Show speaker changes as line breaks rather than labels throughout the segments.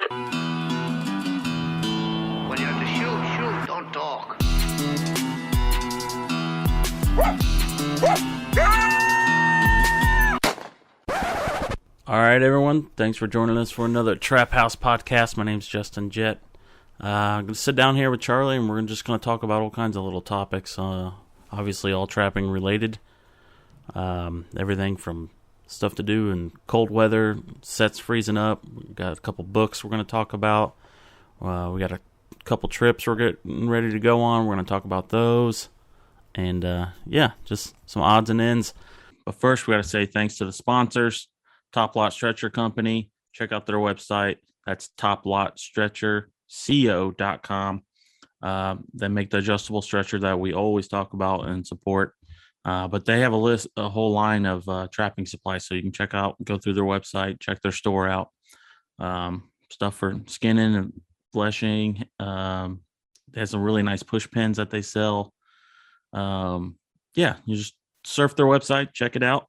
When you have to shoot, don't talk.
All right, everyone. Thanks for joining us for another Trap House podcast. My name's Justin Jett. I'm going to sit down here with Charlie, and we're just going to talk about all kinds of little topics, obviously all trapping related. Everything from stuff to do in cold weather, sets freezing up. We've got a couple books we're going to talk about. We got a couple trips we're getting ready to go on. We're going to talk about those. And, just some odds and ends. But first, we got to say thanks to the sponsors. Top Lot Stretcher Company. Check out their website. That's toplotstretcherco.com. They make the adjustable stretcher that we always talk about and support. But they have a whole line of trapping supplies, so you can go through their website, check their store out. Stuff for skinning and fleshing. They have some really nice push pins that they sell. You just surf their website, check it out.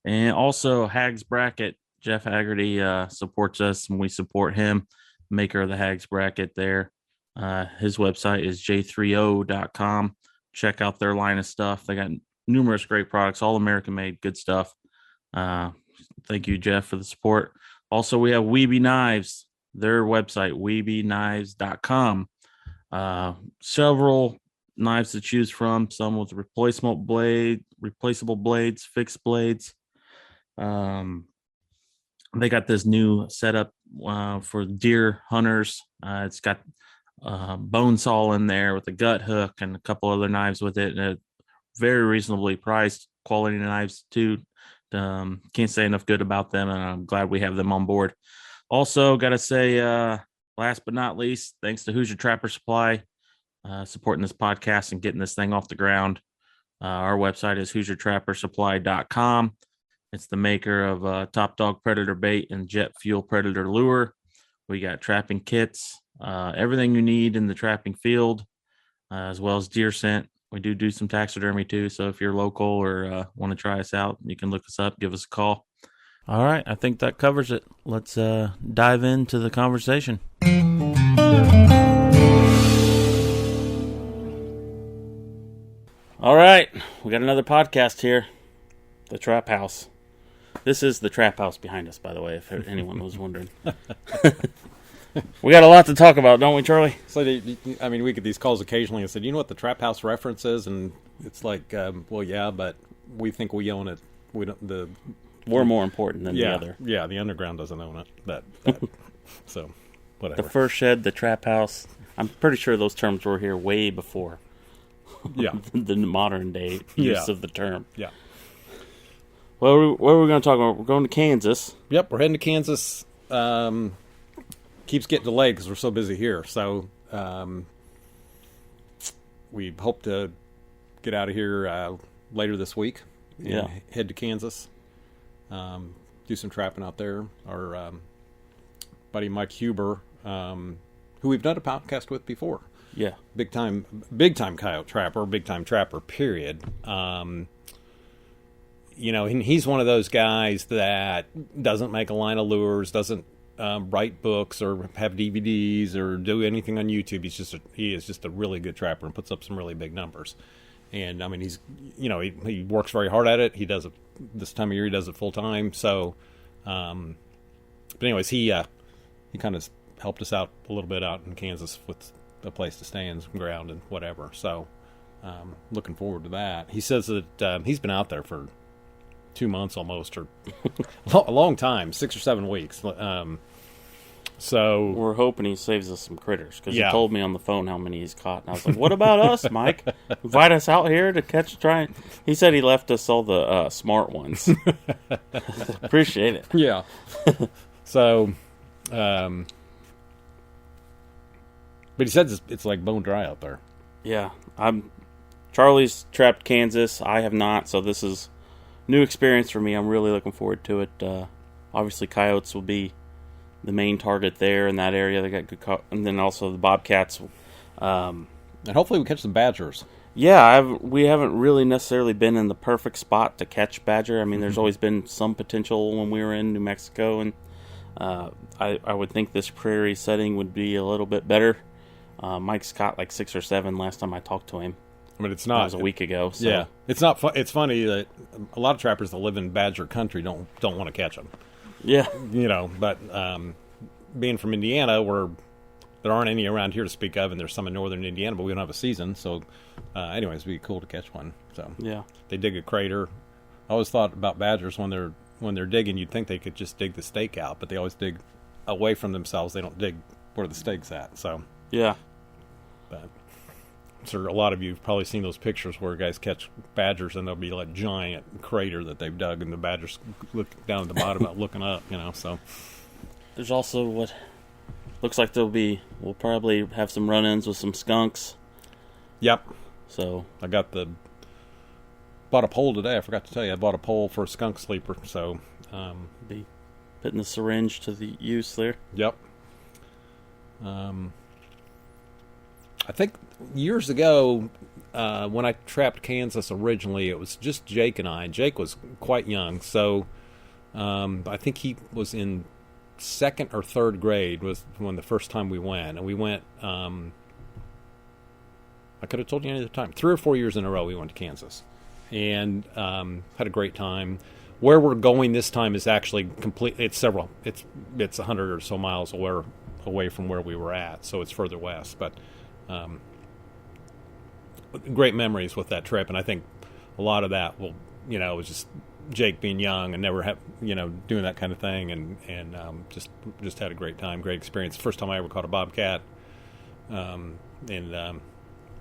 And also Hags Bracket. Jeff Haggerty supports us, and we support him, maker of the Hags Bracket there. His website is j30.com. Check out their line of stuff. They got numerous great products, all American-made, good stuff. Thank you, Jeff, for the support. Also, we have Weeby Knives, their website, weebyknives.com. Several knives to choose from, some with replaceable blades, fixed blades. They got this new setup for deer hunters. It's got bone saw in there with a gut hook and a couple other knives with it. And very reasonably priced, quality knives too. Can't say enough good about them, and I'm glad we have them on board. Also, got to say, last but not least, thanks to Hoosier Trapper Supply, supporting this podcast and getting this thing off the ground. Our website is HoosierTrapperSupply.com. It's the maker of Top Dog Predator Bait and Jet Fuel Predator Lure. We got trapping kits, everything you need in the trapping field, as well as deer scent. We do some taxidermy too, so if you're local or want to try us out, you can look us up, give us a call. All right, I think that covers it. Let's dive into the conversation. All right, we got another podcast here, The Trap House. This is the Trap House behind us, by the way, if anyone was wondering. We got a lot to talk about, don't we, Charlie?
So, we get these calls occasionally and said, you know what the Trap House reference is? And it's like, well, yeah, but we think we own it. We don't.
We're more important than the other.
Yeah, the underground doesn't own it. So, whatever.
The first shed, the Trap House. I'm pretty sure those terms were here way before.
Yeah.
The modern day use of the term.
Yeah.
Well, what are we going to talk about? We're going to Kansas.
Yep, we're heading to Kansas. Keeps getting delayed because we're so busy here. So we hope to get out of here later this week. And head to Kansas. Do some trapping out there. Our buddy Mike Huber, who we've done a podcast with before.
Yeah.
Big time coyote trapper, big time trapper, period. And he's one of those guys that doesn't make a line of lures, doesn't write books or have DVDs or do anything on YouTube. He is just a really good trapper and puts up some really big numbers. And he's, he works very hard at it. He does it this time of year. He does it full time. So, but anyways, he kind of helped us out a little bit out in Kansas with a place to stay and some ground and whatever. So, looking forward to that. He says that he's been out there for 2 months almost, or a long time, 6 or 7 weeks. So
we're hoping he saves us some critters, because he told me on the phone how many he's caught, and I was like, "What about us, Mike? Invite us out here to try." He said he left us all the smart ones. Appreciate it.
Yeah. So, but he said it's like bone dry out there.
Yeah, Charlie's trapped Kansas. I have not, so this is new experience for me. I'm really looking forward to it. Obviously, coyotes will be the main target there in that area. They got good, and then also the bobcats.
And hopefully we catch some badgers.
Yeah, we haven't really necessarily been in the perfect spot to catch badger. I mean, there's always been some potential when we were in New Mexico, and I would think this prairie setting would be a little bit better. Mike's caught like 6 or 7 last time I talked to him.
I mean, it's not.
That was a week ago. So.
Yeah, it's not. It's funny that a lot of trappers that live in badger country don't want to catch them.
Yeah,
But being from Indiana, where there aren't any around here to speak of, and there's some in northern Indiana, but we don't have a season. So, anyways, it'd be cool to catch one. So
yeah,
they dig a crater. I always thought about badgers when they're digging, you'd think they could just dig the stake out, but they always dig away from themselves. They don't dig where the stake's at. So
yeah.
but I'm sure a lot of you have probably seen those pictures where guys catch badgers and there'll be like a giant crater that they've dug, and the badgers look down at the bottom, looking up. So
There's also what looks like we'll probably have some run-ins with some skunks.
Yep.
So
I bought a pole today. I forgot to tell you, I bought a pole for a skunk sleeper. So
be putting the syringe to the use there.
Yep. I think years ago, when I trapped Kansas originally, it was just Jake and I. Jake was quite young, so I think he was in 2nd or 3rd grade was when the first time we went. And we went, I could have told you any other time, 3 or 4 years in a row we went to Kansas. And had a great time. Where we're going this time is actually it's 100 or so miles away from where we were at, so it's further west. But great memories with that trip, and I think a lot of that it was just Jake being young and never doing that kind of thing, and just had a great time, great experience. First time I ever caught a bobcat,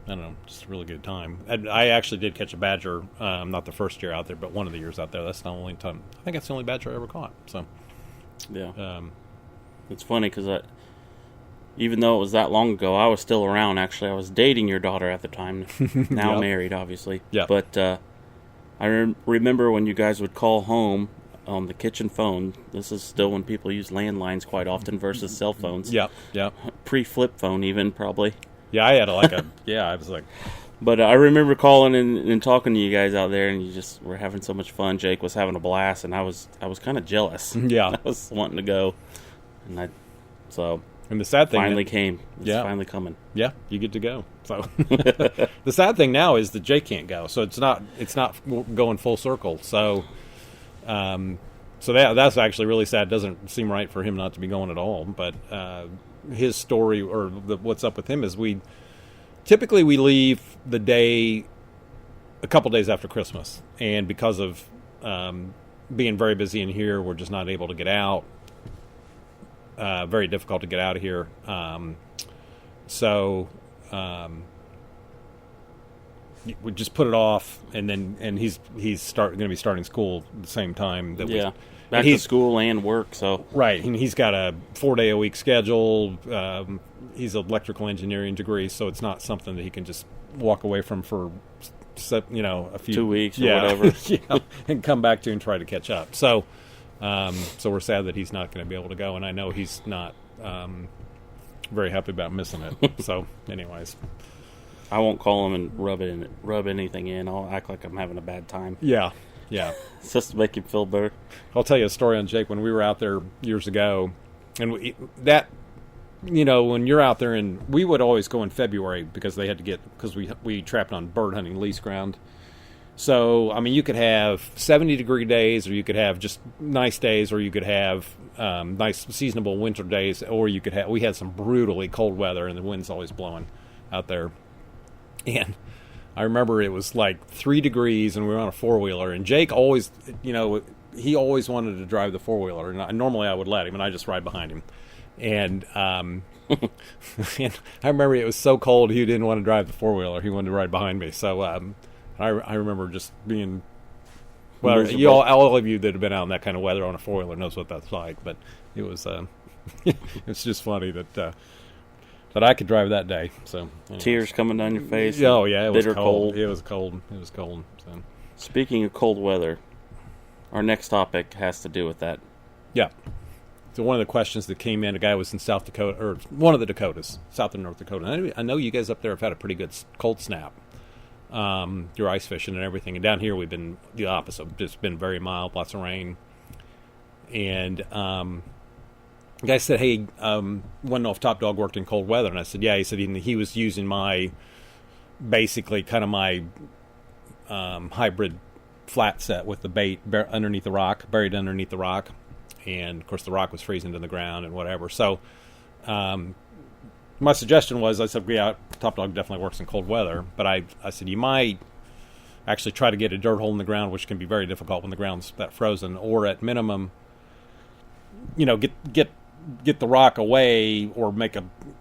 I don't know, just a really good time. I actually did catch a badger, not the first year out there, but one of the years out there. That's the only time. I think that's the only badger I ever caught. So,
yeah. It's funny because even though it was that long ago, I was still around. Actually, I was dating your daughter at the time. Now
Yep.
married, obviously.
Yeah.
But I remember when you guys would call home on the kitchen phone. This is still when people use landlines quite often versus cell phones.
Yeah.
Pre-flip phone, even probably.
Yeah, I had I was like...
But I remember calling and talking to you guys out there, and you just were having so much fun. Jake was having a blast, and I was kind of jealous.
Yeah.
I was wanting to go, and
And the sad thing
finally came. It's
Yeah.
finally coming.
Yeah, you get to go. So the sad thing now is that Jake can't go, so it's not going full circle. So that's actually really sad. It doesn't seem right for him not to be going at all. But his story, or what's up with him, is we typically leave the day a couple days after Christmas, and because of being very busy in here, we're just not able to get out. Very difficult to get out of here. So we just put it off, and he's going to be starting school at the same time.
Back to school and work. So
right, and he's got a 4-day-a-week schedule. He's an electrical engineering degree, so it's not something that he can just walk away from for a few
2 weeks or whatever,
and come back to and try to catch up. So we're sad that he's not going to be able to go, and I know he's not very happy about missing it. So, anyways,
I won't call him and rub anything in. I'll act like I'm having a bad time.
Yeah.
It's just to make him feel better.
I'll tell you a story on Jake when we were out there years ago, and when you're out there, and we would always go in February because we trapped on bird hunting lease ground. So, I mean, you could have 70-degree days, or you could have just nice days, or you could have nice seasonable winter days, or we had some brutally cold weather, and the wind's always blowing out there. And I remember it was like 3 degrees, and we were on a four-wheeler, and Jake always, he always wanted to drive the four-wheeler, and normally I would let him, and I just ride behind him. And and I remember it was so cold, he didn't want to drive the four-wheeler. He wanted to ride behind me. So I remember just being, well, all of you that have been out in that kind of weather on a four-wheeler knows what that's like. But it was it's just funny that I could drive that day. So anyways.
Tears coming down your face.
Oh yeah, it was
bitter
cold. It was cold. So
speaking of cold weather, our next topic has to do with that.
Yeah. So one of the questions that came in, a guy was in South Dakota, or one of the Dakotas, South and North Dakota. And I know you guys up there have had a pretty good cold snap. Your ice fishing and everything, and down here we've been the opposite. It's been very mild, lots of rain, and the guy said, "Hey, want to know if Top Dog worked in cold weather?" And I said, "Yeah." He said he was using basically kind of my hybrid flat set with the bait underneath the rock, buried underneath the rock, and of course the rock was freezing to the ground and whatever. So my suggestion was, I said, yeah, Top Dog definitely works in cold weather, but I said you might actually try to get a dirt hole in the ground, which can be very difficult when the ground's that frozen, or at minimum, get the rock away, or make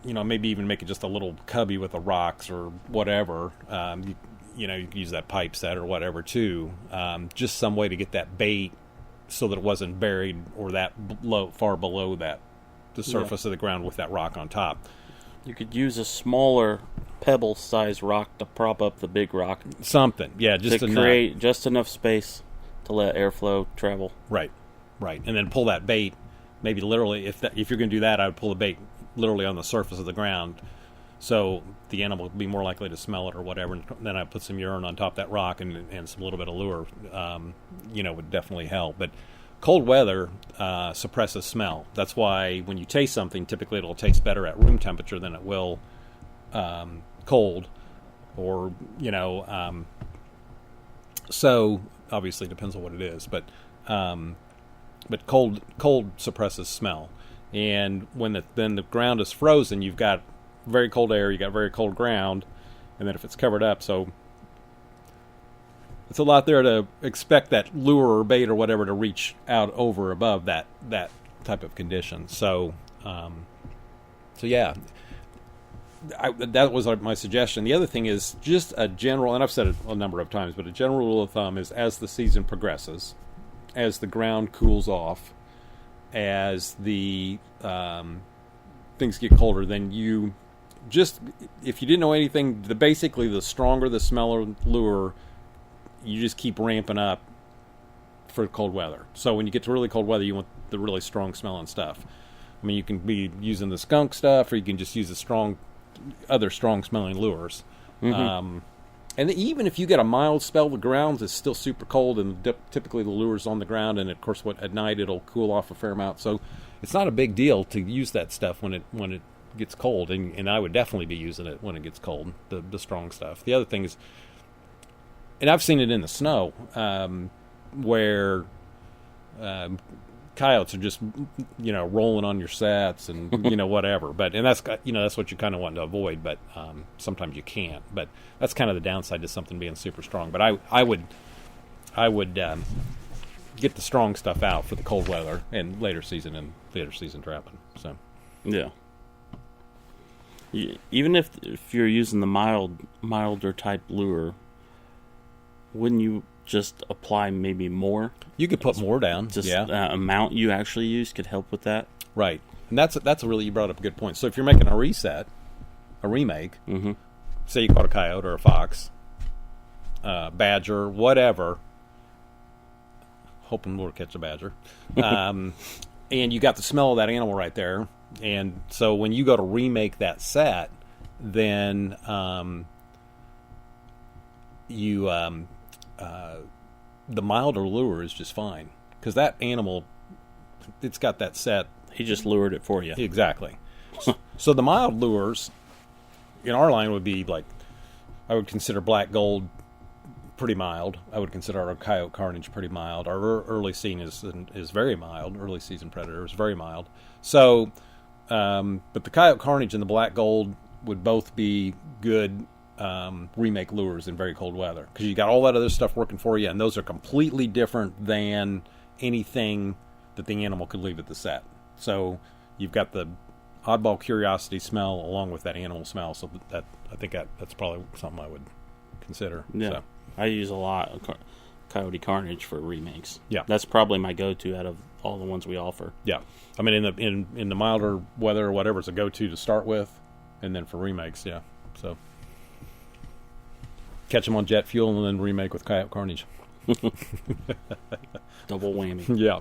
maybe even make it just a little cubby with the rocks or whatever. You can use that pipe set or whatever too. Just some way to get that bait so that it wasn't buried or that far below the surface of the ground with that rock on top.
You could use a smaller pebble-sized rock to prop up the big rock.
Something, yeah, just
to create just enough space to let airflow travel.
Right, and then pull that bait. Maybe literally, if you're going to do that, I would pull the bait literally on the surface of the ground, so the animal would be more likely to smell it or whatever. And then I put some urine on top of that rock and some little bit of lure, would definitely help. But cold weather suppresses smell. That's why when you taste something, typically it'll taste better at room temperature than it will cold, or so obviously it depends on what it is, but cold suppresses smell. And when then the ground is frozen, you've got very cold air, you got very cold ground, and then if it's covered up, so it's a lot there to expect that lure or bait or whatever to reach out over above that type of condition. So yeah, that was my suggestion. The other thing is just a general, and I've said it a number of times, but a general rule of thumb is, as the season progresses, as the ground cools off, as the things get colder, then you just, if you didn't know anything, basically the stronger the smell of lure, you just keep ramping up for cold weather. So when you get to really cold weather, you want the really strong smelling stuff. I mean, you can be using the skunk stuff, or you can just use the other strong smelling lures. Mm-hmm. And even if you get a mild spell, the ground is still super cold, and typically the lure's on the ground, and of course at night it'll cool off a fair amount. So it's not a big deal to use that stuff when it gets cold, and I would definitely be using it when it gets cold, the strong stuff. The other thing is, and I've seen it in the snow, where coyotes are just rolling on your sets and whatever. And that's what you kind of want to avoid. But sometimes you can't. But that's kind of the downside to something being super strong. But I would get the strong stuff out for the cold weather and later season trapping. So
yeah. Even if you're using the milder type lure, wouldn't you just apply maybe more?
You could put more down.
Just amount you actually use could help with that.
Right. And that's you brought up a good point. So if you're making a remake,
mm-hmm.
say you caught a coyote or a fox, badger, whatever, hoping we'll catch a badger, and you got the smell of that animal right there. And so when you go to remake that set, then the milder lure is just fine, because that animal, it's got that set.
He just lured it for you.
Exactly. So the mild lures in our line would be like, I would consider black gold pretty mild. I would consider our coyote carnage pretty mild. Our early scene is very mild. Early season predator is very mild. So, but the coyote carnage and the black gold would both be good remake lures in very cold weather, because you got all that other stuff working for you, and those are completely different than anything that the animal could leave at the set. So you've got the oddball curiosity smell along with that animal smell. So I think that's probably something I would consider.
Yeah,
so.
I use a lot of coyote carnage for remakes.
Yeah,
that's probably my go-to out of all the ones we offer.
Yeah, I mean in the milder weather or whatever, it's a go-to to start with, and then for remakes, yeah. So catch them on jet fuel and then remake with coyote carnage.
Double whammy.
Yeah.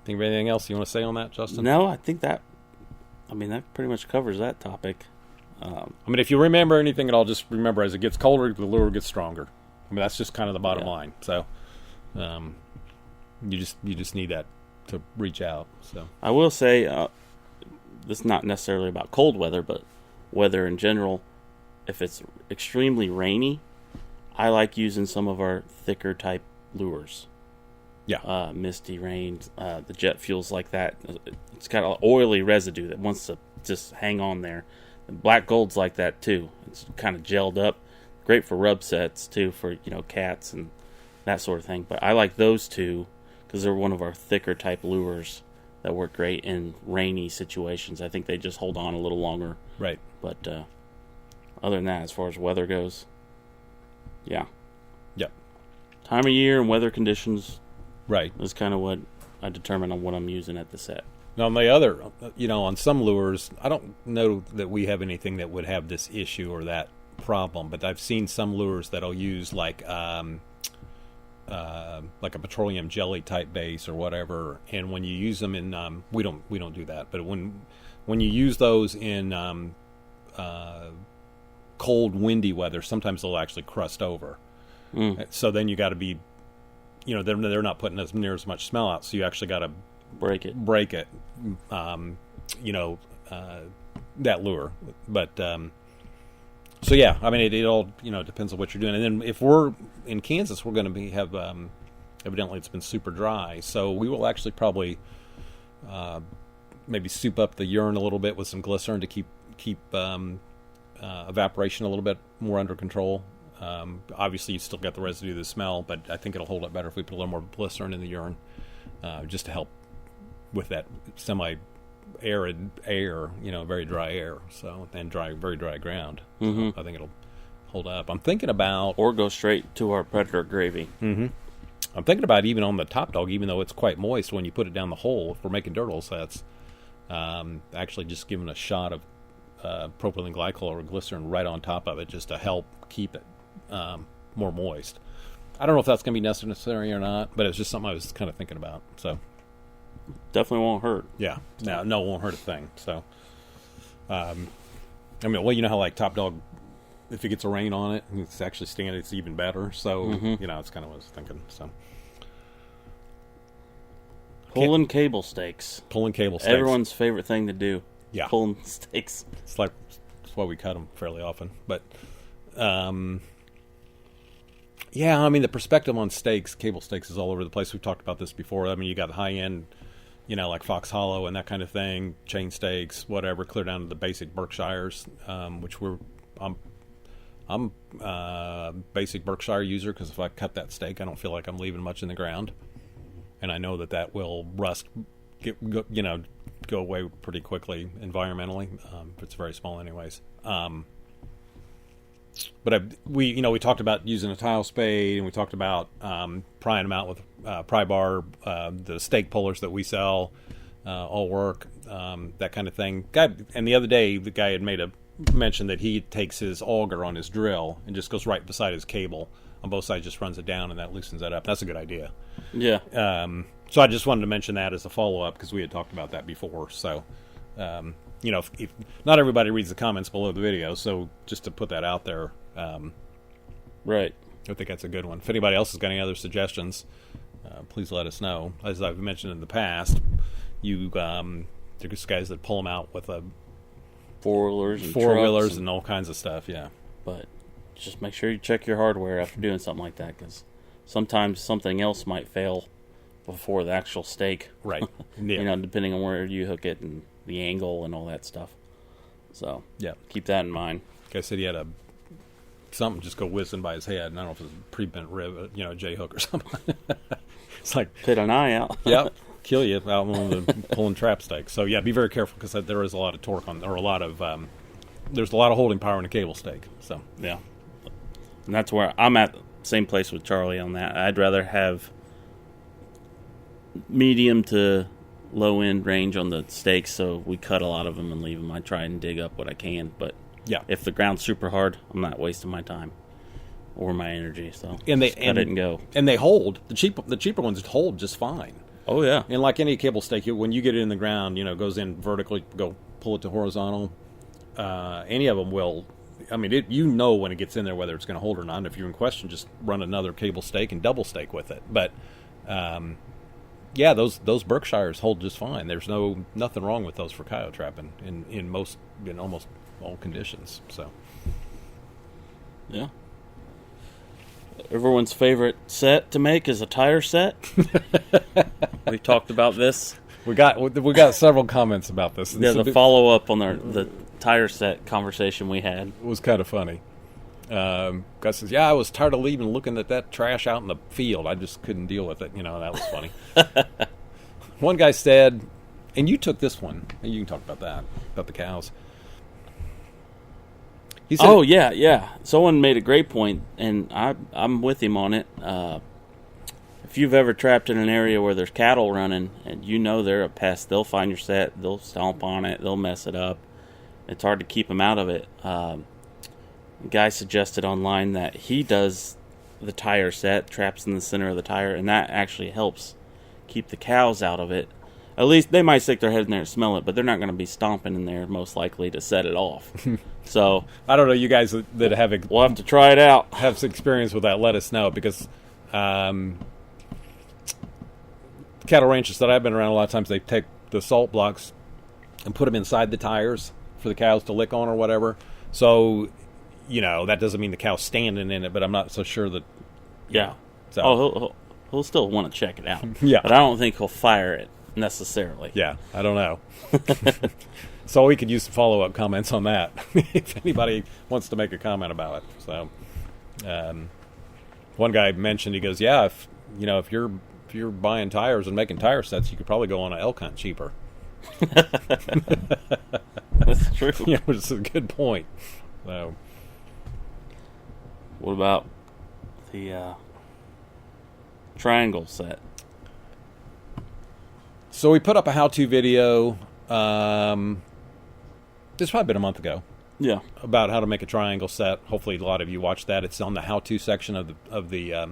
Think of anything else you want to say on that, Justin?
No, I think that pretty much covers that topic.
If you remember anything at all, just remember, as it gets colder, the lure gets stronger. That's just kind of the bottom line. So, you just need that to reach out. So
I will say, this is not necessarily about cold weather, but weather in general. If it's extremely rainy, I like using some of our thicker type lures.
yeah,
Misty rains, the jet fuels like that. It's got an oily residue that wants to just hang on there. And black gold's like that too. It's kind of gelled up. Great for rub sets too, for cats and that sort of thing. But I like those two because they're one of our thicker type lures that work great in rainy situations. I think they just hold on a little longer.
right.
But other than that, as far as weather goes, yeah.
Yep.
Time of year and weather conditions
Right.
is kind of what I determine on what I'm using at the set.
Now, on the other, on some lures, I don't know that we have anything that would have this issue or that problem, but I've seen some lures that'll use like a petroleum jelly type base or whatever, and when you use them in, we don't do that, but when you use those in cold, windy weather, sometimes they'll actually crust over. So then you got to be, they're not putting near as much smell out, so you actually got to break it, that lure. But so yeah, I mean, it all depends on what you're doing. And then if we're in Kansas, we're going to have evidently it's been super dry, so we will actually probably maybe soup up the urine a little bit with some glycerin to keep evaporation a little bit more under control. Obviously, you still got the residue of the smell, but I think it'll hold up better if we put a little more glycerin in the urine, just to help with that semi-arid air, very dry air. So and very dry ground. So I think it'll hold up. I'm thinking about,
Or go straight to our predator gravy.
I'm thinking about even on the top dog, even though it's quite moist when you put it down the hole. If we're making dirt hole sets, actually just giving a shot of propylene glycol or glycerin right on top of it, just to help keep it more moist. I don't know if that's going to be necessary or not, but it's just something I was kind of thinking about. So
Definitely won't hurt.
yeah, no, it won't hurt a thing. So, I mean, well, you know how like top dog, if it gets a rain on it, and it's actually standing, it's even better. So it's kind of what I was thinking. So
Pulling cable stakes.
pulling cable stakes,
Everyone's favorite thing to do.
Yeah.
Pulling stakes.
It's like that's why we cut them fairly often. But yeah, I mean the perspective on stakes, cable stakes, is all over the place. We've talked about this before. I mean, you got high end, like Fox Hollow and that kind of thing, chain stakes, whatever, clear down to the basic Berkshires, which I'm basic Berkshire user, because if I cut that stake, I don't feel like I'm leaving much in the ground, and I know that will rust, go away pretty quickly environmentally. If it's very small, anyways. But we talked about using a tile spade, and we talked about prying them out with pry bar, the stake pullers that we sell, all work, that kind of thing. And the other day, the guy had made a mention that he takes his auger on his drill and just goes right beside his cable on both sides, just runs it down, and that loosens that up. That's a good idea.
Yeah.
So I just wanted to mention that as a follow-up, because we had talked about that before. So, if not everybody reads the comments below the video, so just to put that out there,
Right.
I think that's a good one. If anybody else has got any other suggestions, please let us know. As I've mentioned in the past, there's guys that pull them out with
Four-wheelers and
four-wheelers
trucks
and all kinds of stuff, yeah.
But just make sure you check your hardware after doing something like that, because sometimes something else might fail before the actual stake.
Right. Yeah.
Depending on where you hook it and the angle and all that stuff. So
Yeah.
keep that in mind.
Guy said he had something just go whizzing by his head, and I don't know if it was a pre-bent rib, a J-hook or something. It's like,
Put an eye out.
yep, kill you out on the pulling trap stake. So yeah, be very careful, because there is a lot of torque there's a lot of holding power in a cable stake. So
Yeah. And that's where I'm at, same place with Charlie on that. I'd rather have medium to low end range on the stakes, so we cut a lot of them and leave them. I try and dig up what I can, but
yeah,
if the ground's super hard, I'm not wasting my time or my energy. So
and
just cut it and go.
And they hold. The cheaper ones hold just fine.
Oh yeah.
And like any cable stake, when you get it in the ground, goes in vertically, go pull it to horizontal. Any of them will. I mean, when it gets in there whether it's going to hold or not. And if you're in question, just run another cable stake and double stake with it. But yeah, those Berkshires hold just fine. There's nothing wrong with those for coyote trapping in almost all conditions. So
Yeah. Everyone's favorite set to make is a tire set. We've talked about this.
we got several comments about this.
Yeah, the follow up on the tire set conversation we had
was kind of funny. Gus says, "Yeah, I was tired of leaving, looking at that trash out in the field. I just couldn't deal with it." That was funny. One guy said, and you took this one. You can talk about that, about the cows. He said,
"Oh yeah. Someone made a great point, and I'm with him on it. If you've ever trapped in an area where there's cattle running, and they're a pest, they'll find your set, they'll stomp on it, they'll mess it up. It's hard to keep them out of it." A guy suggested online that he does the tire set, traps in the center of the tire, and that actually helps keep the cows out of it. At least they might stick their head in there and smell it, but they're not going to be stomping in there most likely to set it off. So
I don't know, you guys that
we'll have to try it out.
Have some experience with that, let us know, because cattle ranches that I've been around, a lot of times they take the salt blocks and put them inside the tires for the cows to lick on or whatever. So that doesn't mean the cow's standing in it, but I'm not so sure that.
Yeah.
So.
He'll still want to check it out.
Yeah.
But I don't think he'll fire it necessarily.
Yeah, I don't know. So we could use some follow-up comments on that if anybody wants to make a comment about it. So, one guy mentioned, he goes, "Yeah, if you're buying tires and making tire sets, you could probably go on an elk hunt cheaper."
That's true.
Yeah, which is a good point. So,
what about the triangle set?
So we put up a how-to video. It's probably been a month ago.
Yeah,
about how to make a triangle set. Hopefully, a lot of you watched that. It's on the how-to section of the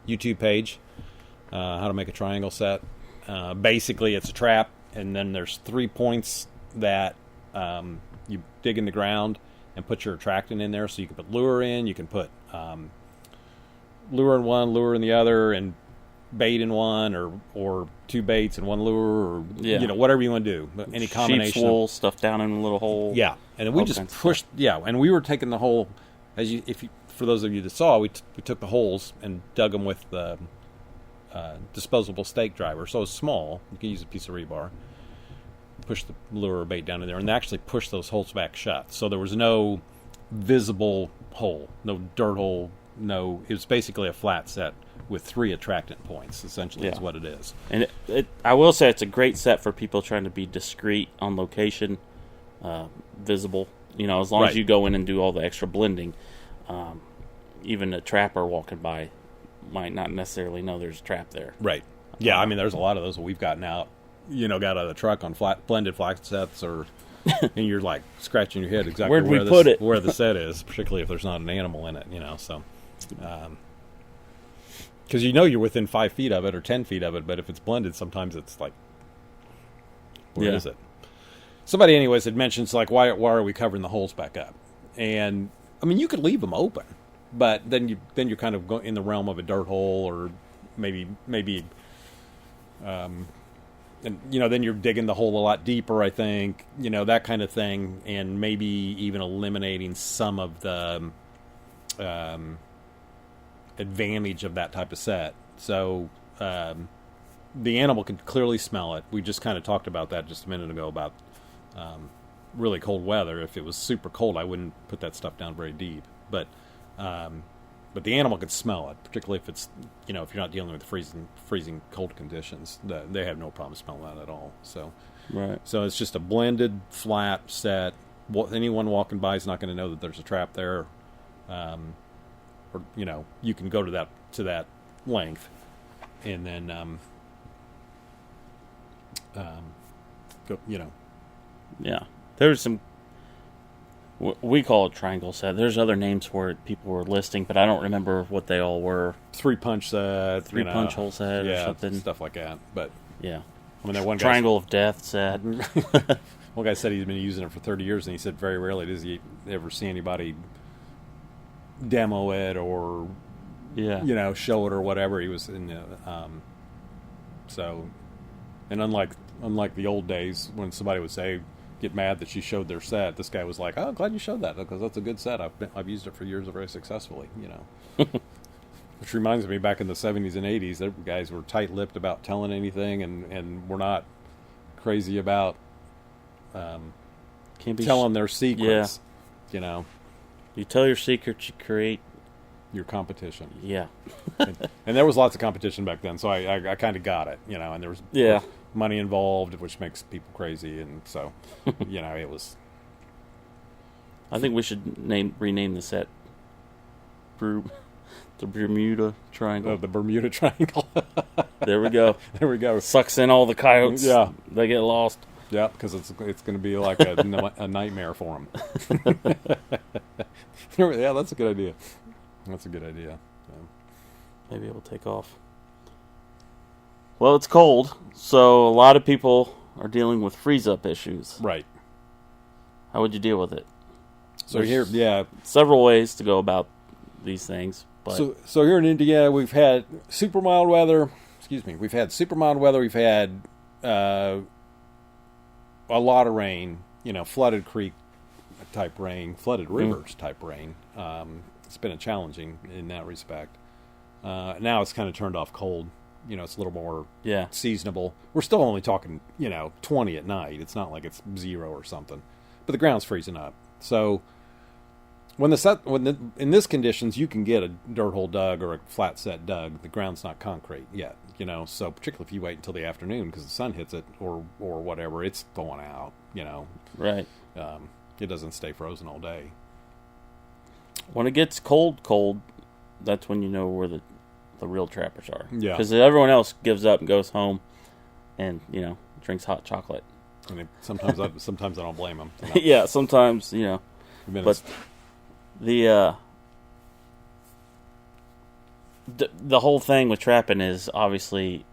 YouTube page. How to make a triangle set. Basically, it's a trap, and then there's 3 points that you dig in the ground and put your attractant in there. So you can put lure in. You can put lure in one, lure in the other, and bait in one, or 2 baits and 1 lure, or whatever you want to do. Any combination.
Sheep's wool stuff down in a little hole.
Yeah, and then we just pushed. Yeah, and we were taking the whole. For those of you that saw, we took the holes and dug them with the disposable stake driver. So it's small. You can use a piece of rebar. Push the lure or bait down in there, and actually push those holes back shut. So there was no visible hole, no dirt hole. No, it was basically a flat set with 3 attractant points, essentially, is what it is.
And I will say it's a great set for people trying to be discreet on location, visible. As long as you go in and do all the extra blending, even a trapper walking by might not necessarily know there's a trap there.
Right. Yeah, there's a lot of those that we've gotten out, got out of the truck on blended flat sets, or and you're like scratching your head exactly where the set is, particularly if there's not an animal in it, so... because you're within 5 feet of it or 10 feet of it, but if it's blended, sometimes it's like, where is it? Somebody, anyways, had mentioned, it's like, why are we covering the holes back up? And you could leave them open, but then you're kind of in the realm of a dirt hole, or maybe, and then you're digging the hole a lot deeper, I think, that kind of thing, and maybe even eliminating some of the advantage of that type of set. So the animal can clearly smell it. We just kind of talked about that just a minute ago about really cold weather. If it was super cold, I wouldn't put that stuff down very deep. But the animal can smell it, particularly if it's if you're not dealing with freezing cold conditions. They have no problem smelling that at all. So So it's just a blended flat set. Anyone walking by is not going to know that there's a trap there. Or you can go to that length, and then go.
Yeah, there's some. We call it triangle set. There's other names for it people were listing, but I don't remember what they all were.
3-punch set,
3-punch hole set, or something,
stuff like that. But
yeah,
that one
triangle of death set.
One guy said he's been using it for 30 years, and he said very rarely does he ever see anybody demo it or show it or whatever. He was in So, and unlike the old days when somebody would say, get mad that you showed their set, this guy was like, "Oh, glad you showed that because that's a good set. I've used it for years very successfully." Which reminds me, back in the 70s and 80s, the guys were tight-lipped about telling anything, and were not crazy about telling their secrets.
Yeah. You tell your secrets, you create
your competition.
Yeah.
and there was lots of competition back then, so I kind of got it, and there was money involved, which makes people crazy, and so it was.
I think we should rename the set the Bermuda Triangle.
The Bermuda Triangle.
There we go.
There we go.
Sucks in all the coyotes.
Yeah,
they get lost.
Yeah, because it's going to be like a nightmare for them. Yeah, that's a good idea. That's a good idea.
Maybe it will take off. Well, it's cold, so a lot of people are dealing with freeze-up issues.
Right.
How would you deal with it?
So There's
several ways to go about these things. But
so here in Indiana, we've had super mild weather. We've had super mild weather. We've had a lot of rain. Flooded creek type rain, flooded rivers type rain. It's been challenging in that respect. Now it's kind of turned off cold. It's a little more seasonable. We're still only talking 20 at night. It's not like it's 0 or something, but the ground's freezing up. So in this conditions, you can get a dirt hole dug or a flat set dug. The ground's not concrete yet, So particularly if you wait until the afternoon because the sun hits it or whatever, it's thawing out.
Right.
It doesn't stay frozen all day.
When it gets cold, that's when you know where the real trappers are.
Yeah.
Because everyone else gives up and goes home, and drinks hot chocolate.
And sometimes I don't blame them.
Yeah. Sometimes but the whole thing with trapping is obviously,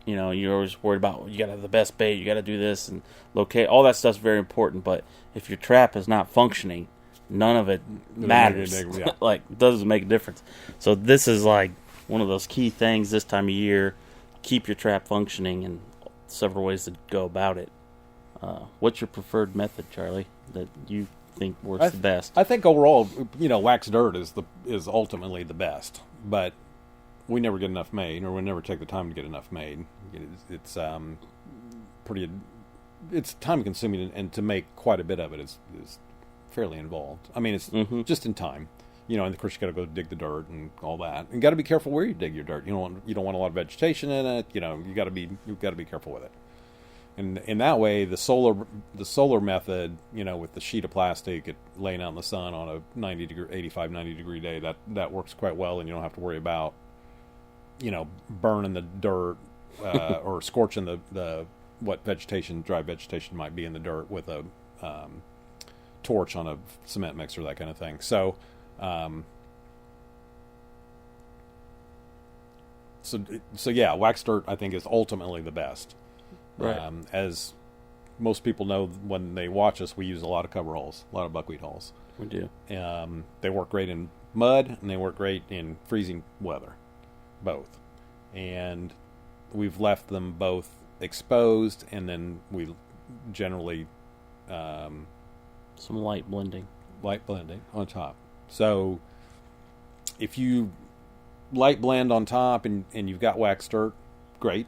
you're always worried about you got to have the best bait, you got to do this and locate. All that stuff's very important, but if your trap is not functioning, none of it matters. It doesn't make a difference. So this is like one of those key things this time of year. Keep your trap functioning, and several ways to go about it. What's your preferred method, Charlie, that you think works the best?
I think overall, wax dirt is ultimately the best, but we never get enough made, or we never take the time to get enough made. It's it's time consuming, and to make quite a bit of it is fairly involved. I mean, it's just in time, and of course you got to go dig the dirt and all that, and got to be careful where you dig your dirt. You don't want a lot of vegetation in it. You've got to be careful with it. And in that way, the solar method, with the sheet of plastic laying out in the sun on a 85, 90 degree day, that works quite well, and you don't have to worry about, burning the dirt or scorching the what dry vegetation might be in the dirt with a torch on a cement mixer, that kind of thing. So, wax dirt I think is ultimately the best.
Right.
As most people know, when they watch us, we use a lot of cover holes, a lot of buckwheat holes.
We do.
They work great in mud, and they work great in freezing weather, both. And we've left them both exposed, and then we generally
some light blending
on top. So if you light blend on top and you've got wax dirt, great.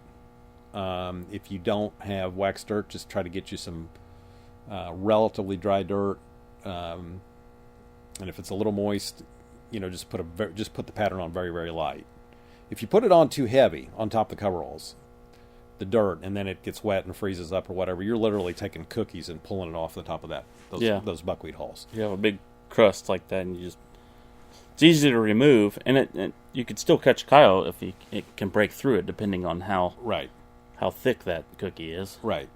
If you don't have wax dirt, just try to get you some relatively dry dirt, and if it's a little moist, just put the pattern on very, very light. If you put it on too heavy on top of the coveralls, the dirt, and then it gets wet and freezes up or whatever, you're literally taking cookies and pulling it off the top of those buckwheat hulls.
You have a big crust like that, and it's easy to remove, and you could still catch a coyote if it can break through it, depending on how thick that cookie is.
Right.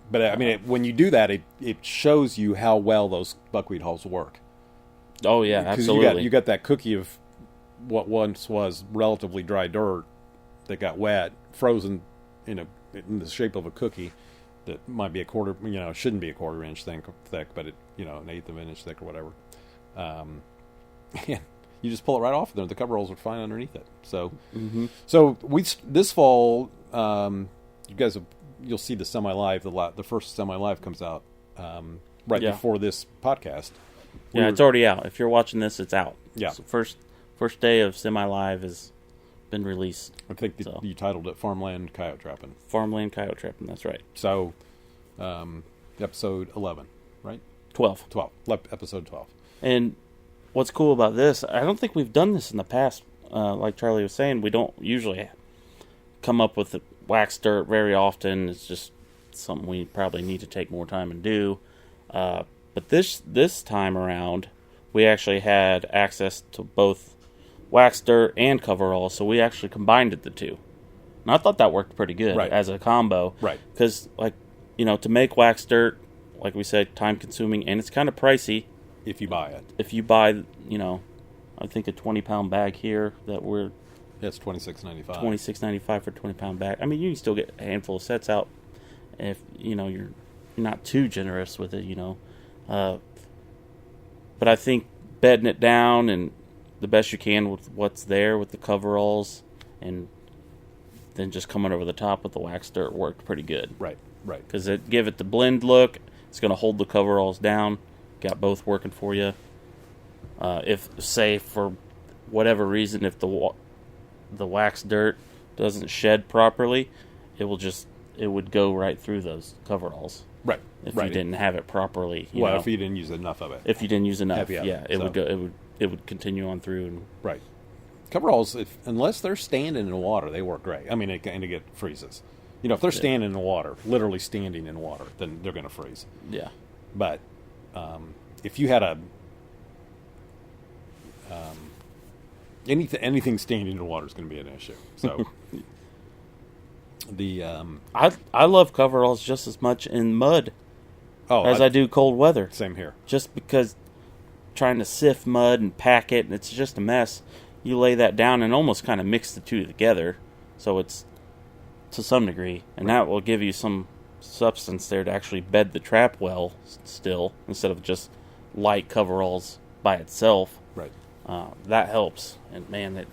But I mean, when you do that, it shows you how well those buckwheat hulls work.
Oh yeah, absolutely.
You got that cookie of what once was relatively dry dirt that got wet, frozen in the shape of a cookie that might be shouldn't be a quarter inch thick, but an eighth of an inch thick or whatever. You just pull it right off there. The coveralls are fine underneath it. So, so this fall, you guys have, you'll see the semi-live. The first semi-live comes out right before this podcast.
It's already out. If you're watching this, it's out.
Yeah.
So first day of semi-live has been released.
I think you titled it Farmland Coyote Trapping.
Farmland Coyote Trapping, that's right.
So, episode 11, right?
12.
Episode 12.
And what's cool about this, I don't think we've done this in the past. Like Charlie was saying, we don't usually come up with the wax dirt very often. It's just something we probably need to take more time and do. But this time around, we actually had access to both wax dirt and coveralls, so we actually combined the two. And I thought that worked pretty good as a combo.
Right.
Because, to make wax dirt, like we said, time-consuming, and it's kind of pricey.
If you buy it.
If you buy, I think a 20-pound bag here that we're...
It's $26.95.
$26.95 for a 20-pound bag. I mean, you can still get a handful of sets out if, you're not too generous with it, But I think bedding it down and the best you can with what's there with the coveralls and then just coming over the top with the wax dirt worked pretty good.
Right.
Because it give it the blend look. It's going to hold the coveralls down. Got both working for you. If, say, for whatever reason, if the wax dirt doesn't shed properly, it would go right through those coveralls.
Right.
If you didn't have it properly.
If you didn't use enough of it.
If you didn't use enough,
it
would go. It would continue on through. And
right. Coveralls, unless they're standing in the water, they work great. I mean, it freezes. If they're standing in the water, literally standing in water, then they're going to freeze.
Yeah.
But if you had anything standing in the water is going to be an issue. So
I love coveralls just as much in mud as I do cold weather.
Same here.
Just because trying to sift mud and pack it, and it's just a mess. You lay that down and almost kind of mix the two together, so it's to some degree, and that will give you some substance there to actually bed the trap well still, instead of just light coveralls by itself.
Right.
That helps, and man,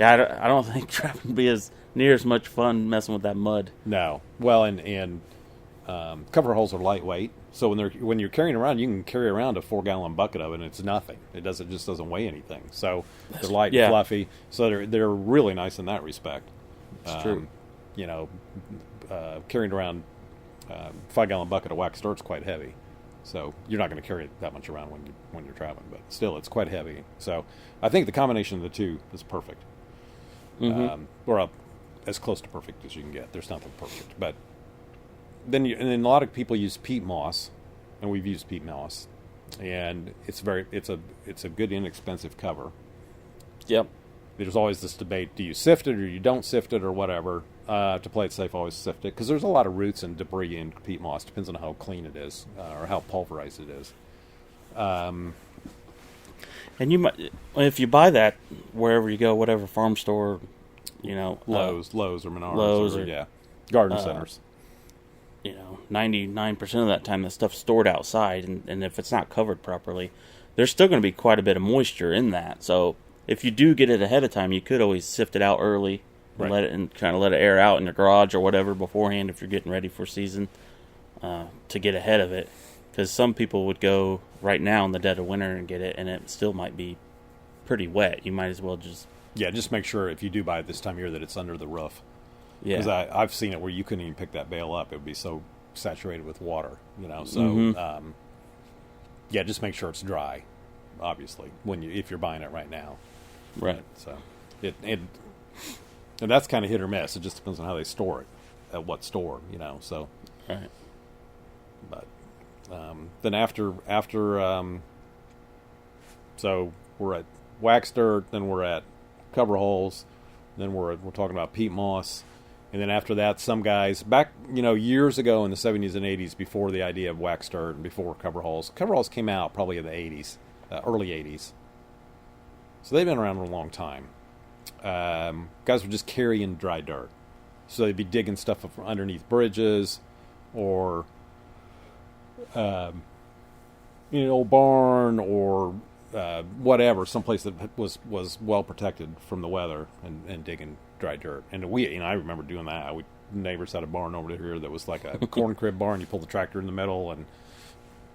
I don't think trapping would be near as much fun messing with that mud.
No. Well, and coveralls are lightweight, so when you're carrying around, you can carry around a 4-gallon bucket of it, and it's nothing. It just doesn't weigh anything. So they're light and fluffy. So they're really nice in that respect.
It's true.
Carrying around a 5-gallon bucket of wax dirt's quite heavy. So you're not going to carry that much around when you're traveling, but still, it's quite heavy. So I think the combination of the two is perfect, or as close to perfect as you can get. There's nothing perfect, but then a lot of people use peat moss, and we've used peat moss, and it's a good inexpensive cover.
Yep.
There's always this debate: do you sift it or you don't sift it or whatever? To play it safe, always sift it, because there's a lot of roots and debris in peat moss. Depends on how clean it is or how pulverized it is.
And you might, if you buy that wherever you go, whatever farm store,
Lowe's or Menards,
or
garden centers.
99% of that time that stuff's stored outside, and if it's not covered properly, there's still going to be quite a bit of moisture in that. So if you do get it ahead of time, you could always sift it out early. And let it air out in your garage or whatever beforehand if you're getting ready for season, to get ahead of it. Because some people would go right now in the dead of winter and get it, and it still might be pretty wet. You might as well just
make sure if you do buy it this time of year that it's under the roof.
Yeah,
because I've seen it where you couldn't even pick that bale up; it would be so saturated with water. So just make sure it's dry. Obviously, if you're buying it right now,
right?
So and that's kind of hit or miss. It just depends on how they store it, at what store, So,
right.
But then after, so we're at wax dirt, then we're at coveralls, then we're talking about peat moss, and then after that, some guys back, years ago in the 70s and 80s, before the idea of wax dirt and before coveralls came out probably in the 80s, early 80s. So they've been around for a long time. Guys were just carrying dry dirt, so they'd be digging stuff up from underneath bridges, or old barn, or whatever, someplace that was well protected from the weather, and digging dry dirt. And I remember doing that. neighbors had a barn over here that was like a corn crib barn. You pull the tractor in the middle and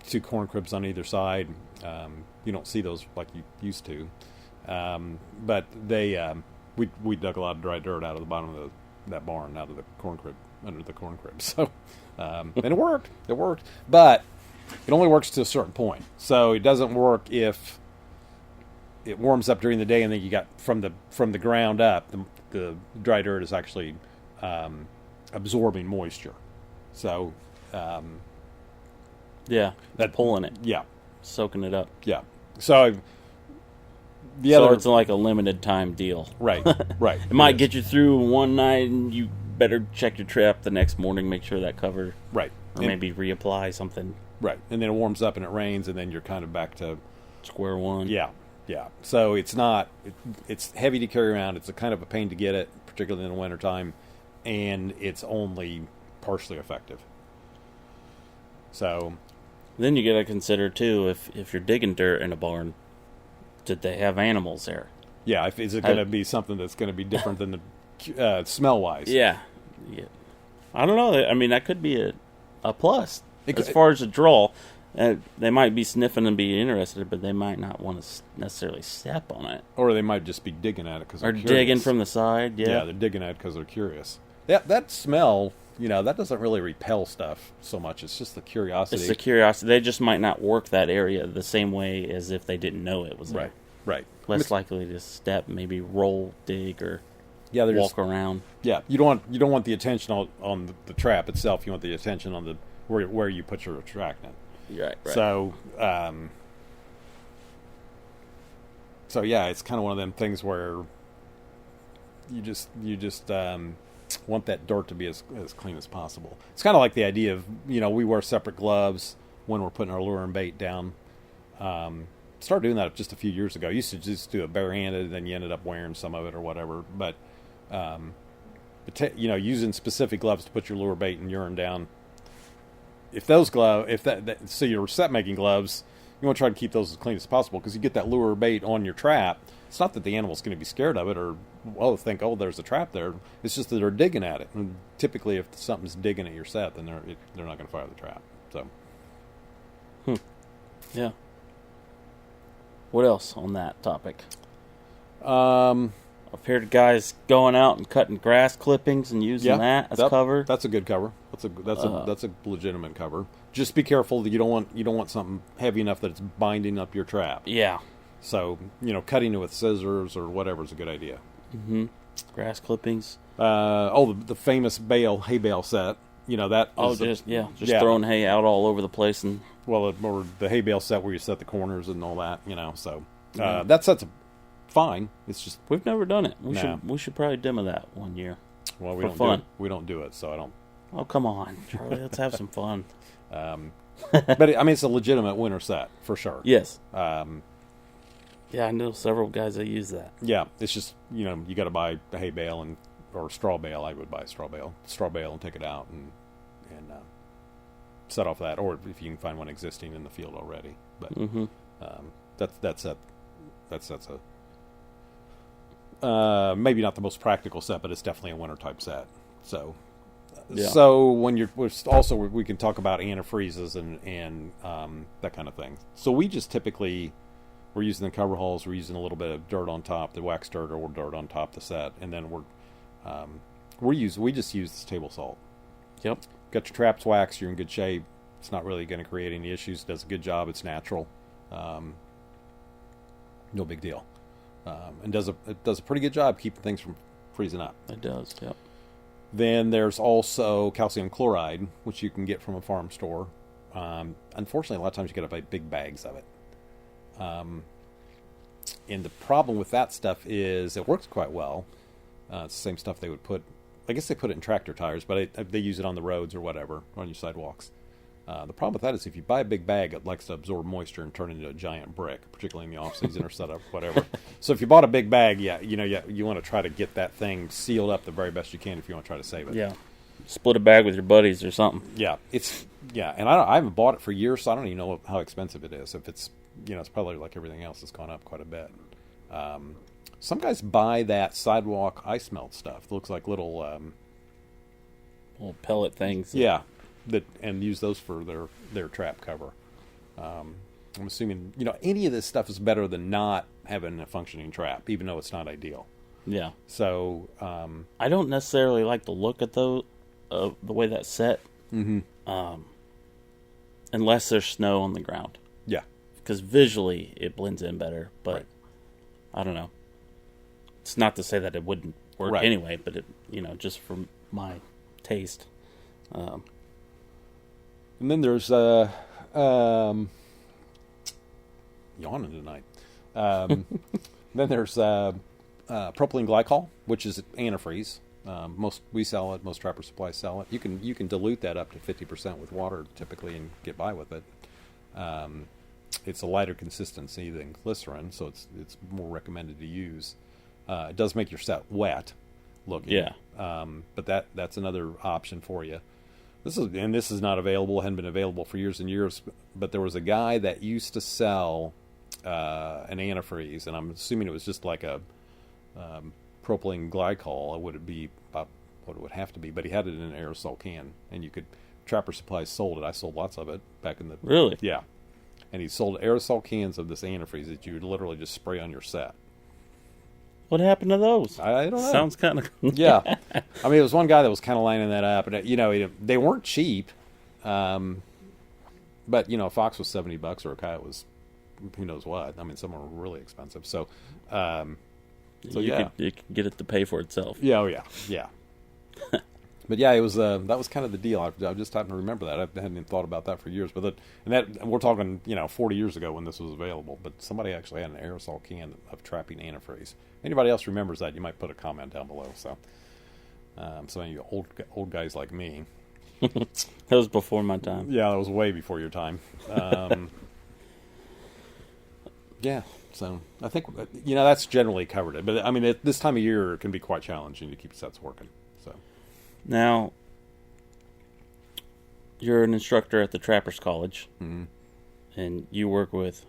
2 corn cribs on either side. You don't see those like you used to. But we dug a lot of dry dirt out of the bottom of that barn, out of the corn crib, under the corn crib. So, and it worked. It worked. But it only works to a certain point. So it doesn't work if it warms up during the day and then you got from the ground up, the dry dirt is actually absorbing moisture. So,
Yeah, pulling it,
yeah,
soaking it up.
yeah. So
So it's like a limited time deal.
right, right.
It might get you through one night, and you better check your trap the next morning, make sure that cover,
right,
or maybe reapply something.
right, and then it warms up and it rains, and then you're kind of back to
Square one.
yeah, yeah. So it's not it's heavy to carry around. It's a kind of a pain to get it, particularly in the wintertime, and it's only partially effective. So
Then you got to consider too, if you're digging dirt in a barn, did they have animals there?
yeah, is it going to be something that's going to be different than the smell wise?
Yeah. I don't know. I mean, that could be a plus
It
as
could-
far as a draw. They might be sniffing and be interested, but they might not want to necessarily step on it.
Or they might just be digging at it because
Or digging from the side.
yeah,
Yeah.
they're digging at it because they're curious. Yeah, that smell, that doesn't really repel stuff so much. It's just the curiosity.
It's the curiosity. They just might not work that area the same way as if they didn't know it was there.
right, right.
Less likely to step, maybe roll, dig, or
Yeah, they're
walk
just,
around.
yeah. You don't want the attention on the trap itself. You want the attention on the where you put your attractant.
Right.
So, so yeah, it's kind of one of them things where you just want that dirt to be as clean as possible. It's kind of like the idea of we wear separate gloves when we're putting our lure and bait down. Started doing that just a few years ago. I used to just do it barehanded, and then you ended up wearing some of it or whatever. But using specific gloves to put your lure, bait, and urine down. If those gloves, so your set making gloves, you want to try to keep those as clean as possible because you get that lure or bait on your trap. It's not that the animal's going to be scared of it or think there's a trap there. It's just that they're digging at it. And typically, if something's digging at your set, then they're not going to fire the trap. So,
Yeah. What else on that topic? I've heard guys going out and cutting grass clippings and using that as cover.
That's a good cover. That's a legitimate cover. Just be careful that you don't want something heavy enough that it's binding up your trap.
Yeah.
So cutting it with scissors or whatever is a good idea.
Mm-hmm. Grass clippings.
The famous hay bale set. That.
Just throwing hay out all over the place and.
Or the hay bale set where you set the corners and all that. So that set's fine. It's just
we've never done it.
Nah.
We should probably demo that one year.
Well, we don't do it, so I don't.
Oh, come on, Charlie. Let's have some fun.
But it's a legitimate winter set for sure.
Yes. Yeah, I know several guys that use that.
Yeah, it's just you got to buy a hay bale or straw bale. I would buy a straw bale and take it out and set off that, or if you can find one existing in the field already. But that's a maybe not the most practical set, but it's definitely a winter type set. So.
Yeah.
So when we can talk about antifreezes and that kind of thing. So we just typically we're using the cover hulls. We're using a little bit of dirt on top, the wax dirt or dirt on top of the set, and then we just use this table salt.
Yep.
Got your traps waxed, you're in good shape. It's not really going to create any issues. It does a good job. It's natural. No big deal. And it does a pretty good job keeping things from freezing up.
It does. Yep.
Then there's also calcium chloride, which you can get from a farm store. Unfortunately, a lot of times you got to buy big bags of it. And the problem with that stuff is it works quite well. It's the same stuff they would put. I guess they put it in tractor tires, but they use it on the roads or whatever, on your sidewalks. The problem with that is if you buy a big bag, it likes to absorb moisture and turn into a giant brick, particularly in the off season or setup, whatever. So if you bought a big bag, you want to try to get that thing sealed up the very best you can if you want to try to save it.
Yeah. Split a bag with your buddies or something.
Yeah, and I haven't bought it for years, so I don't even know how expensive it is. If it's it's probably like everything else, it's gone up quite a bit. Some guys buy that sidewalk ice melt stuff. It looks like little
little pellet things.
Yeah, and use those for their trap cover. I'm assuming any of this stuff is better than not having a functioning trap, even though it's not ideal.
Yeah.
So
I don't necessarily like the look at the way that's set, unless there's snow on the ground.
Yeah,
because visually it blends in better. But
right.
I don't know. It's not to say that it wouldn't work
right.
anyway, but it just for my taste.
And then there's yawning tonight. Then there's propylene glycol, which is antifreeze. We sell it. Most Trapper Supply sell it. You can dilute that up to 50% with water typically and get by with it. It's a lighter consistency than glycerin, so it's more recommended to use. It does make your set wet looking.
Yeah.
But that's another option for you. This is not available. Hadn't been available for years and years. But there was a guy that used to sell an antifreeze, and I'm assuming it was just like a propylene glycol. It would be about what it would have to be, but he had it in an aerosol can, and you could. Trapper Supply sold it. I sold lots of it back in the
really.
Yeah, and he sold aerosol cans of this antifreeze that you would literally just spray on your set.
What happened to those?
I don't know.
Sounds kind of
Yeah. I mean, it was one guy that was kind of lining that up, and they weren't cheap. But a fox was $70 or a coyote was who knows what. I mean, some were really expensive. So
you could get it to pay for itself.
Yeah, oh yeah. But yeah, it was that was kind of the deal. I just happened to remember that. I hadn't even thought about that for years. But we're talking 40 years ago when this was available. But somebody actually had an aerosol can of trapping antifreeze. Anybody else remembers that? You might put a comment down below. So, some of you old guys like me.
That was before my time.
Yeah, that was way before your time. Yeah, so I think that's generally covered it. But I mean, at this time of year, it can be quite challenging to keep sets working. So
now, you're an instructor at the Trappers College, and you work with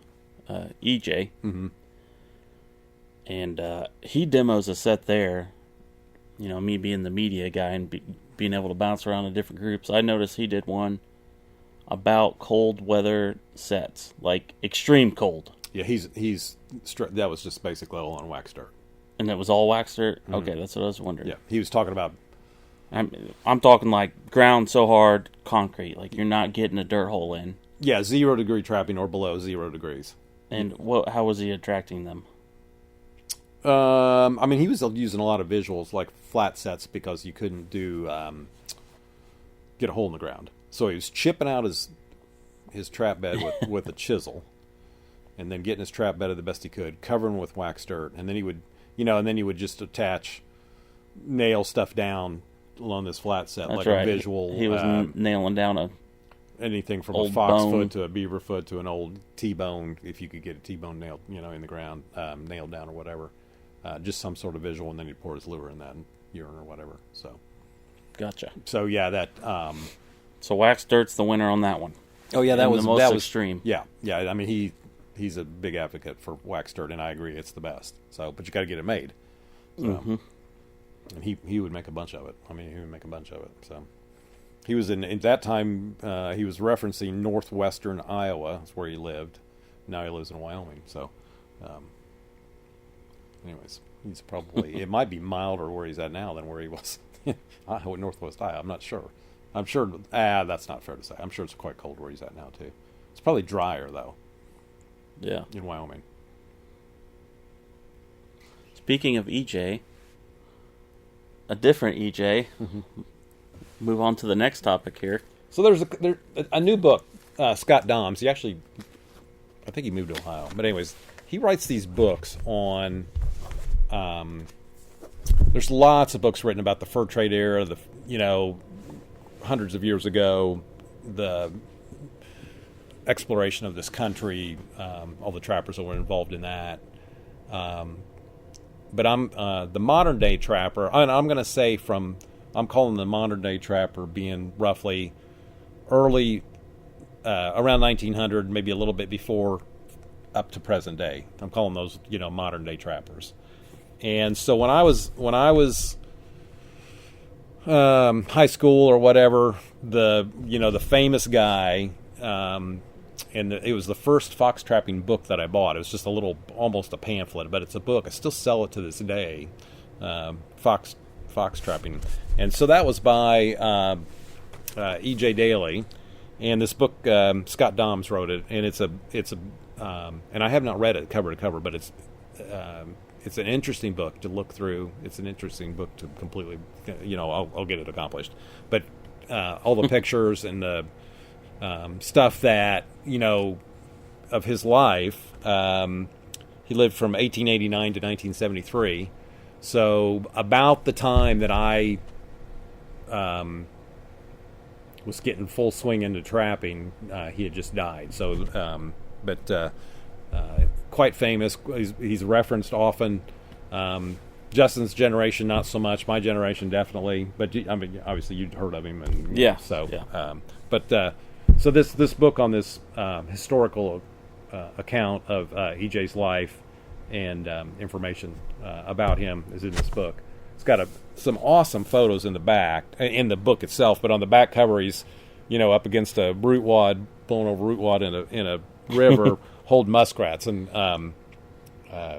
EJ, and he demos a set there. Me being the media guy and being able to bounce around to different groups, I noticed he did one about cold weather sets, like extreme cold.
Yeah, that was just basic level on wax dirt.
And it was all wax dirt? Okay, that's what I was wondering.
Yeah, he was talking about...
I'm talking like ground so hard, concrete, like you're not getting a dirt hole in.
Yeah, 0 degree trapping or below 0 degrees.
And how was he attracting them?
I mean, he was using a lot of visuals, like flat sets, because you couldn't get a hole in the ground. So he was chipping out his trap bed with a chisel, and then getting his trap bedded the best he could, covering with wax dirt, and then he would just attach, nail stuff down along this flat set.
That's
like
right.
A visual.
He was nailing down
anything from
old
a fox
bone.
foot to a beaver foot to an old T-bone, if you could get a T-bone nailed, in the ground, nailed down or whatever. Just some sort of visual, and then he'd pour his lure in that urine or whatever. So,
Gotcha.
So yeah, that.
So wax dirt's the winner on that one.
Oh yeah, that was
the most
that was
extreme.
Yeah. I mean, he's a big advocate for wax dirt, and I agree, it's the best. So, but you got to get it made. So, and he would make a bunch of it. I mean, he would make a bunch of it. So, he was in that time. He was referencing northwestern Iowa. That's where he lived. Now he lives in Wyoming. So, anyways, he's probably it might be milder where he's at now than where he was. Northwest Iowa. I'm not sure. I'm sure. That's not fair to say. I'm sure it's quite cold where he's at now too. It's probably drier though.
Yeah.
In Wyoming.
Speaking of EJ, a different EJ. Move on to the next topic here.
So there's a new book. Scott Doms. I think he moved to Ohio. But anyways, he writes these books on. There's lots of books written about the fur trade era. Hundreds of years ago, the exploration of this country, all the trappers that were involved in that. But I'm the modern day trapper, and I'm going to say I'm calling the modern day trapper being roughly early, around 1900, maybe a little bit before, up to present day. I'm calling those, modern day trappers. And so when I was high school or whatever, the famous guy, and it was the first fox trapping book that I bought. It was just almost a pamphlet, but it's a book. I still sell it to this day. Fox trapping, and so that was by E.J. Daly, and this book Scott Doms wrote it, and it's a and I have not read it cover to cover, but it's an interesting book to look through. It's an interesting book to completely, I'll get it accomplished. But all the pictures and the stuff that, of his life, he lived from 1889 to 1973. So about the time that I was getting full swing into trapping, he had just died. So, quite famous. He's referenced often. Justin's generation, not so much. My generation, definitely. But I mean, obviously, you'd heard of him, and
Yeah.
So,
Yeah.
So this book on this historical account of EJ's life and information about him is in this book. It's got some awesome photos in the back, in the book itself, but on the back cover, he's up against a root wad, blowing over root wad in a river, holding muskrats, and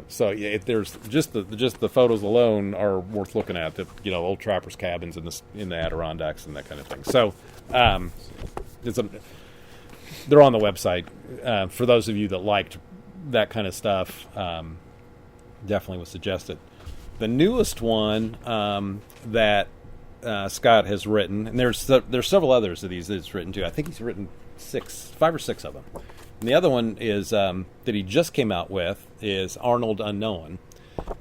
there's just the photos alone are worth looking at. The old trappers' cabins in the Adirondacks and that kind of thing. So they're on the website for those of you that liked that kind of stuff. Definitely would suggest it. The newest one that Scott has written, and there's several others of these that he's written too. I think he's written 5 or 6 of them. And the other one is that he just came out with is Arnold Unknown,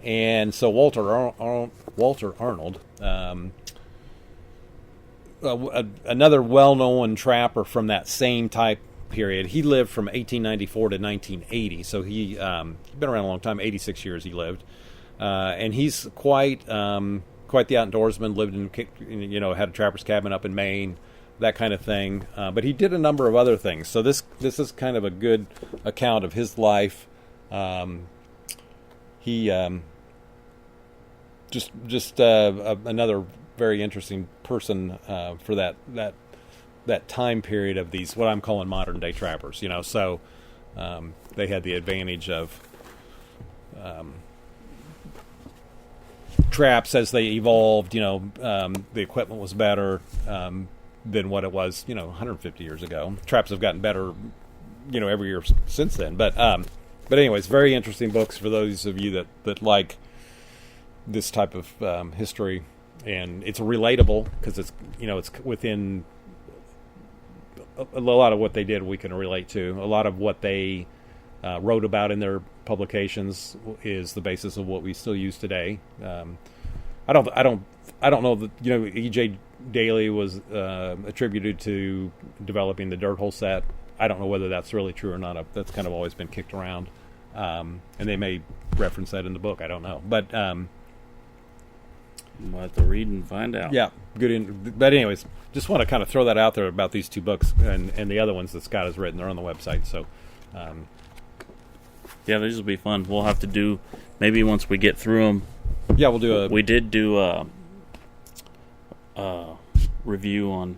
and so Walter Arnold, another well-known trapper from that same type period. He lived from 1894 to 1980, so he's been around a long time. 86 years he lived. And he's quite the outdoorsman. Lived in, had a trapper's cabin up in Maine, that kind of thing. But he did a number of other things. So this is kind of a good account of his life. He just another very interesting person for that time period of these what I'm calling modern day trappers. So they had the advantage of traps as they evolved. The equipment was better than what it was 150 years ago. Traps have gotten better every year since then. But anyways, very interesting books for those of you that like this type of history, and it's relatable because it's within a lot of what they did we can relate to. A lot of what they wrote about in their publications is the basis of what we still use today. I don't know that E.J. Daly was attributed to developing the dirt hole set. I don't know whether that's really true or not. That's kind of always been kicked around, and they may reference that in the book. I don't know, but
we'll have to read and find out.
Yeah, good. But anyways, just want to kind of throw that out there about these 2 books and the other ones that Scott has written. They're on the website, so.
Yeah, these will be fun. We'll have to do maybe once we get through them.
Yeah, we'll do
We did do a review on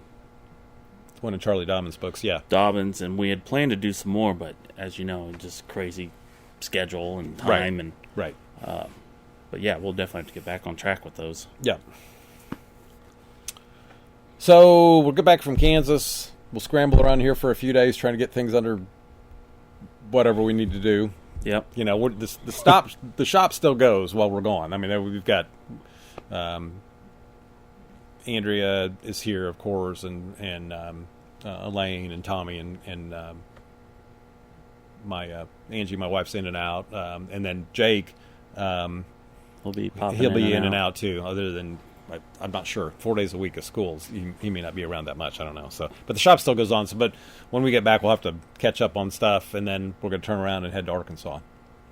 one of Charlie Dobbins' books. Yeah,
Dobbins, and we had planned to do some more, but as you know, just crazy schedule and time and
right.
But yeah, we'll definitely have to get back on track with those.
Yeah. So we'll get back from Kansas. We'll scramble around here for a few days, trying to get things under whatever we need to do.
Yep.
The shop still goes while we're gone. I mean, we've got Andrea is here, of course, and Elaine and Tommy and my Angie, my wife's in and out, and then Jake.
He'll be
in and out too. Other than I'm not sure. 4 days a week of schools, he may not be around that much. I don't know. So, but the shop still goes on. So, but when we get back, we'll have to catch up on stuff, and then we're going to turn around and head to Arkansas.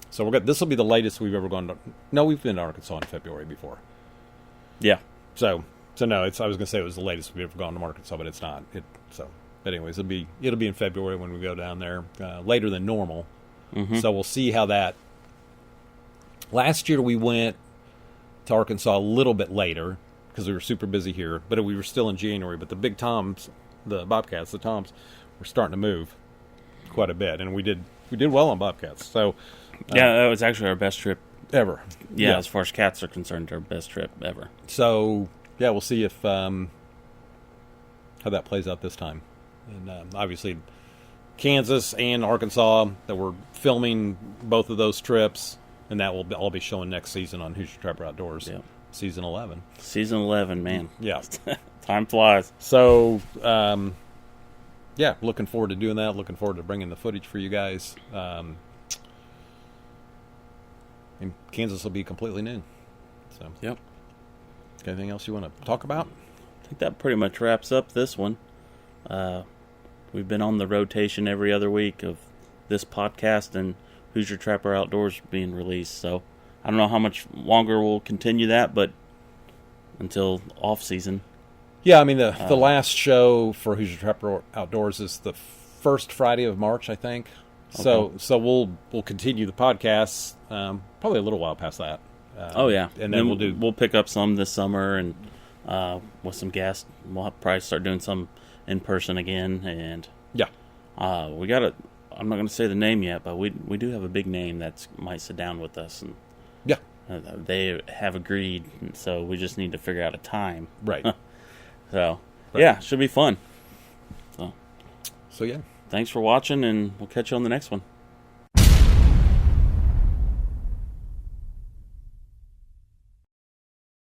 So this will be the latest we've ever gone to. No, we've been to Arkansas in February before.
Yeah.
So no. I was going to say it was the latest we've ever gone to Arkansas, but it's not. But anyways, it'll be in February when we go down there, later than normal.
Mm-hmm.
So we'll see how that. Last year we went to Arkansas a little bit later because we were super busy here, but we were still in January. But the big toms, the bobcats, the toms, were starting to move quite a bit, and we did well on bobcats. So
yeah, that was actually our best trip
ever.
Yeah, as far as cats are concerned, our best trip ever.
So yeah, we'll see if how that plays out this time. And obviously, Kansas and Arkansas, that we're filming both of those trips, and that will all be showing next season on Hoosier Trapper Outdoors.
Yeah.
Season 11.
Season 11, man.
Yeah.
Time flies.
So, yeah, looking forward to doing that. Looking forward to bringing the footage for you guys. And Kansas will be completely new. So,
yep.
Anything else you want to talk about?
I think that pretty much wraps up this one. We've been on the rotation every other week of this podcast and Hoosier Trapper Outdoors being released. So I don't know how much longer we'll continue that, but until off season.
Yeah, I mean the last show for Hoosier Trapper Outdoors is the first Friday of March, I think. Okay. So we'll continue the podcasts probably a little while past that.
Oh yeah,
and then
we'll pick up some this summer and with some guests. We'll probably start doing some in person again. And
yeah,
we got I'm not going to say the name yet, but we do have a big name that might sit down with us, and
yeah,
they have agreed. So we just need to figure out a time.
Right.
So yeah, it should be fun.
So yeah,
thanks for watching, and we'll catch you on the next one.